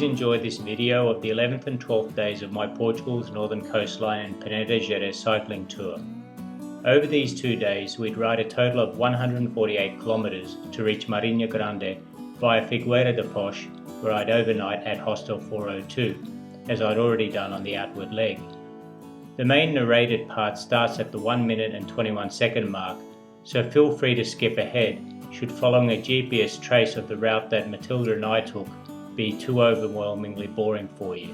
Please enjoy this video of the 11th and 12th days of my Portugal's northern coastline and Peneda-Geres cycling tour. Over these 2 days we'd ride a total of 148 kilometers to reach Marinha Grande via Figueira da Foz, where I'd overnight at Hostel 402, as I'd already done on the outward leg. The main narrated part starts at the 1 minute and 21 second mark, so feel free to skip ahead should following a GPS trace of the route that Matilda and I took be too overwhelmingly boring for you.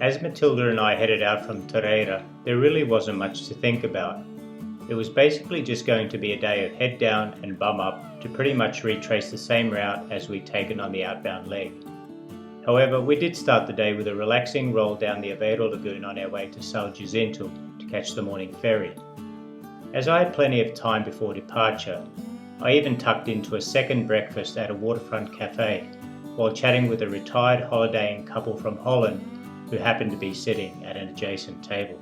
As Matilda and I headed out from Torreira, there really wasn't much to think about. It was basically just going to be a day of head down and bum up to pretty much retrace the same route as we'd taken on the outbound leg. However, we did start the day with a relaxing roll down the Aveiro Lagoon on our way to São Jacinto to catch the morning ferry. As I had plenty of time before departure, I even tucked into a second breakfast at a waterfront café while chatting with a retired holidaying couple from Holland who happened to be sitting at an adjacent table.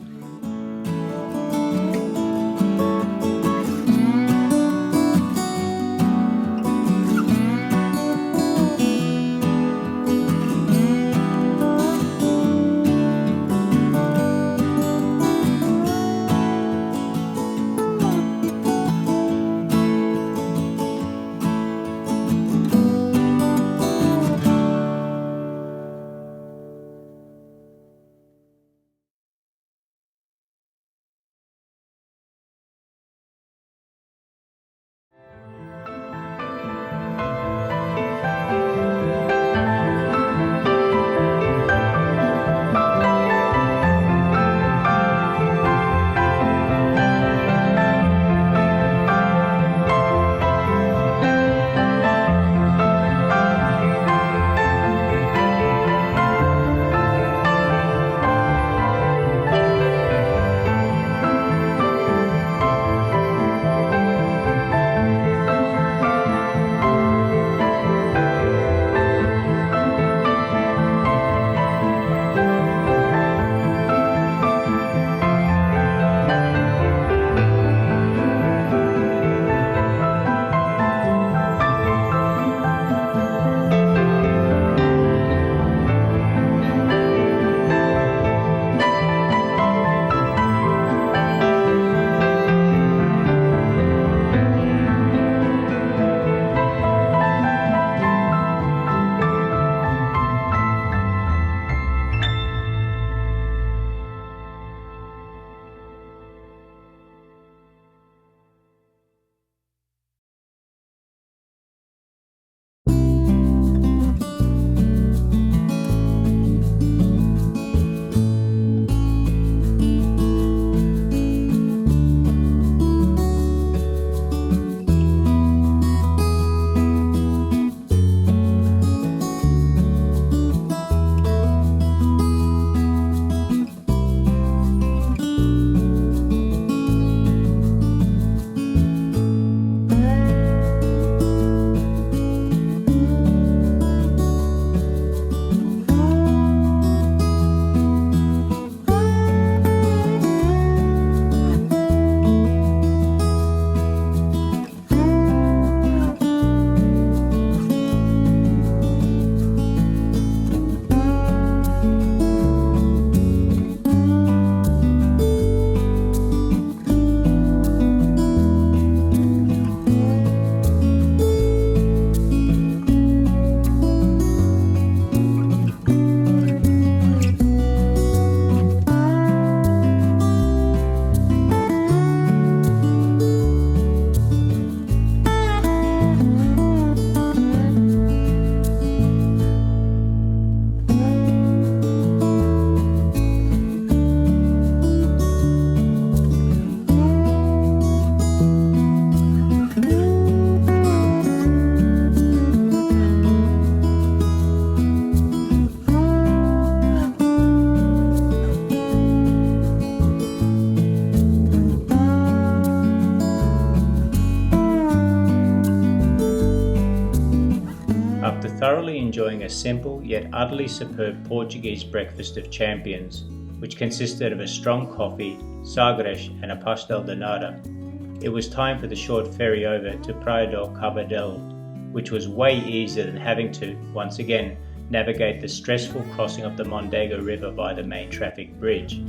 thoroughly enjoying a simple yet utterly superb Portuguese breakfast of champions, which consisted of a strong coffee, sagres and a pastel de nata, it was time for the short ferry over to Praia do Cabedelo, which was way easier than having to, once again, navigate the stressful crossing of the Mondego River by the main traffic bridge.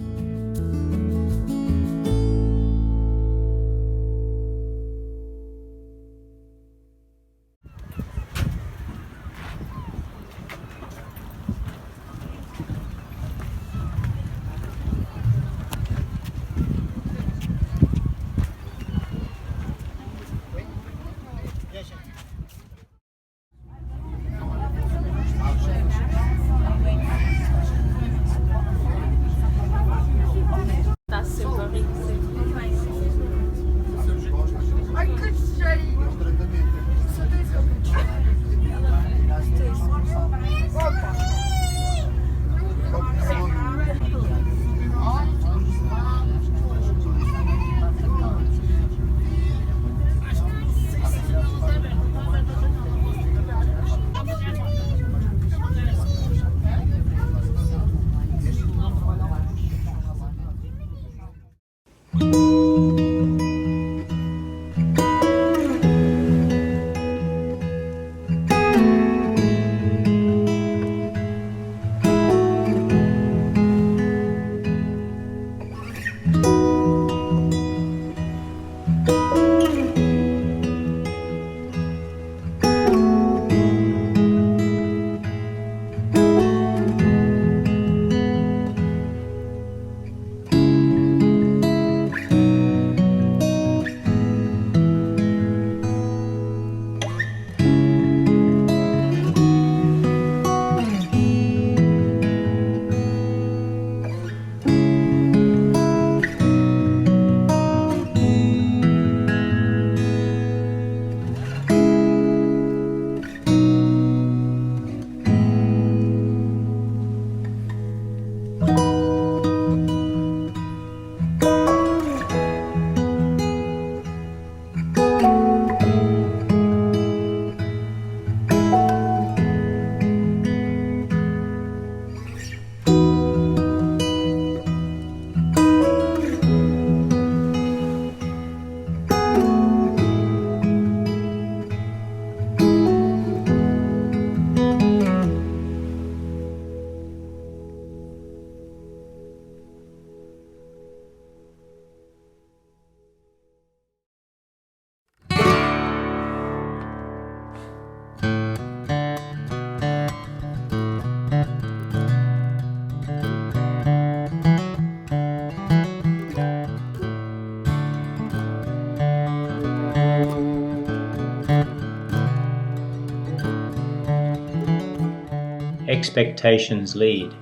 Expectations lead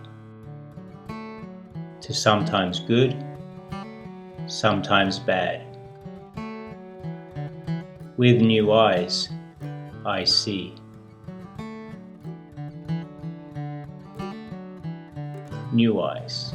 to sometimes good, sometimes bad. With new eyes, I see. New eyes.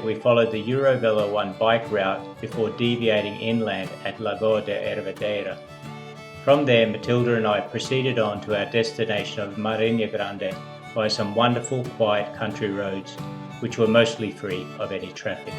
We followed the Eurovelo 1 bike route before deviating inland at Lagoa de Hervedeira. From there, Matilda and I proceeded on to our destination of Marinha Grande by some wonderful quiet country roads, which were mostly free of any traffic.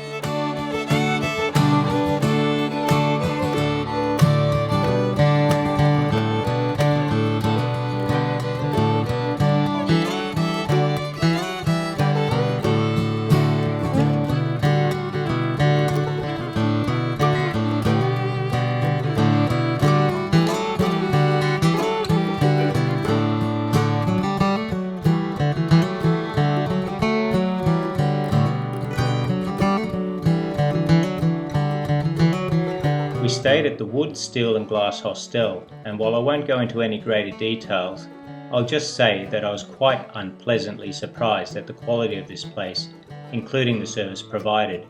We stayed at the wood, steel and glass hostel, and while I won't go into any greater details, I'll just say that I was quite unpleasantly surprised at the quality of this place, including the service provided.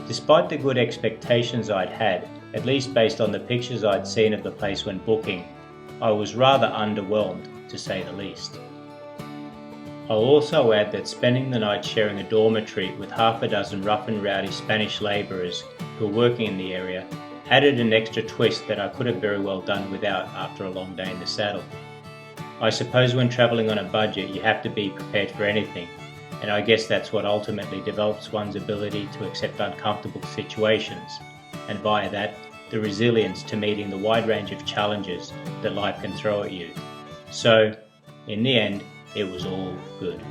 Despite the good expectations I'd had, at least based on the pictures I'd seen of the place when booking, I was rather underwhelmed, to say the least. I'll also add that spending the night sharing a dormitory with half a dozen rough and rowdy Spanish labourers who were working in the area added an extra twist that I could have very well done without after a long day in the saddle. I suppose when travelling on a budget you have to be prepared for anything, and I guess that's what ultimately develops one's ability to accept uncomfortable situations, and via that, the resilience to meeting the wide range of challenges that life can throw at you. So, in the end, it was all good.